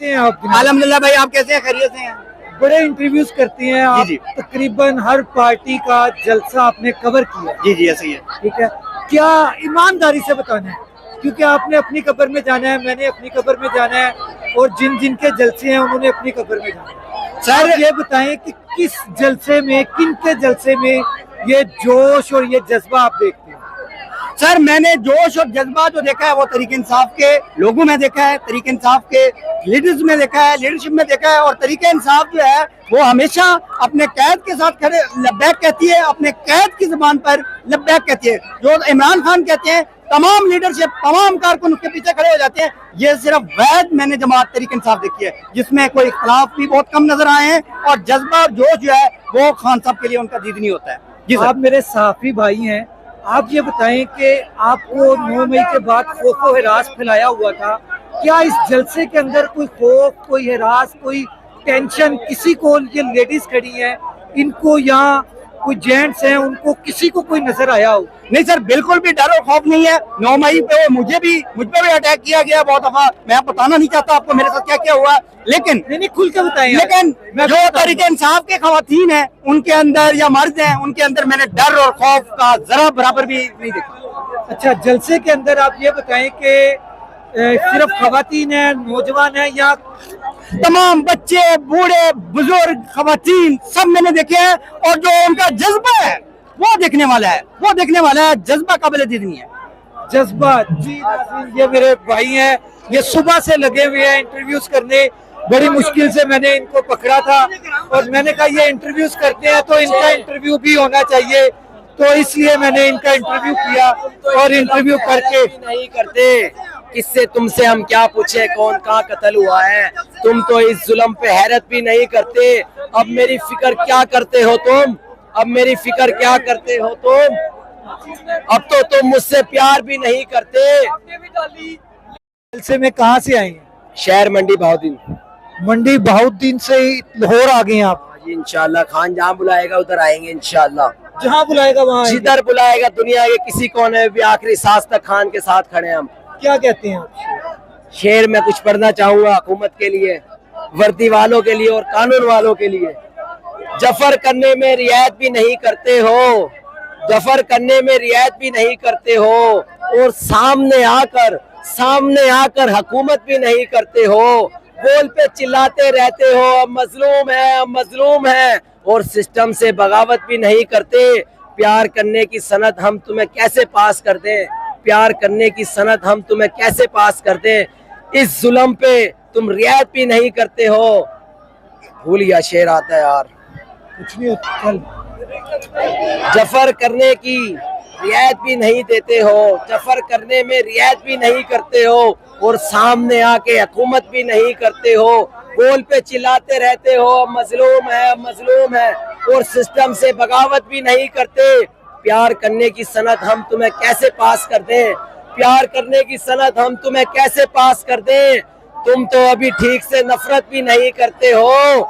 आप अल्हम्दुलिल्लाह भाई, आप कैसे हैं? खैरियत से हैं? बड़े इंटरव्यूज करते हैं आप, जी। तकरीबन हर पार्टी का जलसा आपने कवर किया, जी जी, ऐसे ही है। ठीक है। क्या ईमानदारी से बताना है, क्योंकि आपने अपनी कब्र में जाना है, मैंने अपनी कब्र में जाना है, और जिन जिन के जलसे हैं उन्होंने अपनी कब्र में जाना है। सर ये बताएं कि किस जलसे में, किन के जलसे में ये जोश और ये जज्बा आप देखते हैं? सर मैंने जोश और जज्बा जो देखा है वो तरीके इंसाफ के लोगों में देखा है, तरीके इंसाफ के लीडर्स में देखा है, लीडरशिप में देखा है। और तरीके इंसाफ जो है वो हमेशा अपने कैद के साथ खड़े लब्बैक कहती है, अपने कैद की जुबान पर लब्बैक कहती है। जो इमरान खान कहते हैं, तमाम लीडरशिप, तमाम कारकुन उसके पीछे खड़े हो जाते हैं। ये सिर्फ वैध मैंने जमात तरीके इंसाफ देखी है, जिसमें कोई इख्तलाफ भी बहुत कम नजर आए हैं, और जज्बा और जोश जो है वो खान साहब के लिए उनका दीदनी होता है। जी सर। आप मेरे सहाफी भाई हैं, आप ये बताएं कि आपको 9 मई के बाद खौफ व हिरास फैलाया हुआ था, क्या इस जलसे के अंदर कोई खौफ, कोई हिरास, कोई टेंशन किसी को? ये लेडीज खड़ी हैं, इनको यहाँ कोई जेंट्स हैं, उनको किसी को कोई नजर आया हो? नहीं सर, बिल्कुल भी डर और खौफ नहीं है। 9 मई पे मुझ पे भी अटैक किया गया बहुत दफा। मैं बताना नहीं चाहता आपको मेरे साथ क्या क्या हुआ, लेकिन नहीं खुल के बताएं। लेकिन जो तरीके इंसाफ के खवातीन हैं उनके अंदर, या मर्द हैं उनके अंदर, मैंने डर और खौफ का जरा बराबर भी नहीं देखा। अच्छा, जलसे के अंदर आप ये बताएं कि सिर्फ खवातीन है, नौजवान है, या तमाम बच्चे, बूढ़े, बुजुर्ग, खवातीन सब मैंने देखे हैं। और जो उनका जज्बा है वो देखने वाला है, वो देखने वाला है। जज्बा काबिल दीदनी है। जज्बा। जी ये मेरे भाई हैं, ये सुबह से लगे हुए हैं इंटरव्यूज करने। बड़ी मुश्किल से मैंने इनको पकड़ा था और मैंने कहा ये इंटरव्यूज करते हैं तो इनका इंटरव्यू भी होना चाहिए, तो इसलिए मैंने इनका इंटरव्यू किया। और इंटरव्यू करके नहीं करते, किससे तुमसे हम क्या पूछे, कौन कहाँ कत्ल हुआ है? तुम तो इस जुल्म पे हैरत भी नहीं करते। अब मेरी फिक्र क्या करते हो तुम? अब मेरी फिक्र क्या करते हो तुम? अब तो तुम मुझसे प्यार भी नहीं करते। जलसे में कहाँ से आए हैं? शहर मंडी बहाउद्दीन। मंडी बहाउद्दीन से लाहौर आ गए हैं आप? जी इंशाल्लाह, खान जहाँ बुलाएगा उधर आएंगे इंशाल्लाह। जहाँ बुलाएगा वहाँ आएंगे। जिधर बुलाएगा, दुनिया के किसी कोने में भी आखिरी सांस तक खान के साथ खड़े हैं हम। क्या कहते हैं आप? शेर में कुछ पढ़ना चाहूंगा हुकूमत के लिए, वर्दी वालों के लिए और कानून वालों के लिए। जफर करने में रियायत भी नहीं करते हो, जफर करने में रियायत भी नहीं करते हो, और सामने आकर हुकूमत भी नहीं करते हो। बोल पे चिल्लाते रहते हो हम मजलूम है, हम मजलूम है, और सिस्टम से बगावत भी नहीं करते। प्यार करने की सनद हम तुम्हें कैसे पास कर दें? प्यार करने की सनद हम तुम्हें कैसे पास कर दें? इस जुल्म पे तुम रियायत भी नहीं करते हो। भूलिया शेर आता है यार, कुछ नहीं होता, चल। जफर करने की रियायत भी नहीं देते हो, जफर करने में रियायत भी नहीं करते हो, और सामने आके हुकूमत भी नहीं करते हो। बोल पे चिल्लाते रहते हो मजलूम है, मजलूम है, और सिस्टम से बगावत भी नहीं करते। प्यार करने की सनद हम तुम्हें कैसे पास कर दें? प्यार करने की सनद हम तुम्हें कैसे पास कर दें? तुम तो अभी ठीक से नफरत भी नहीं करते हो।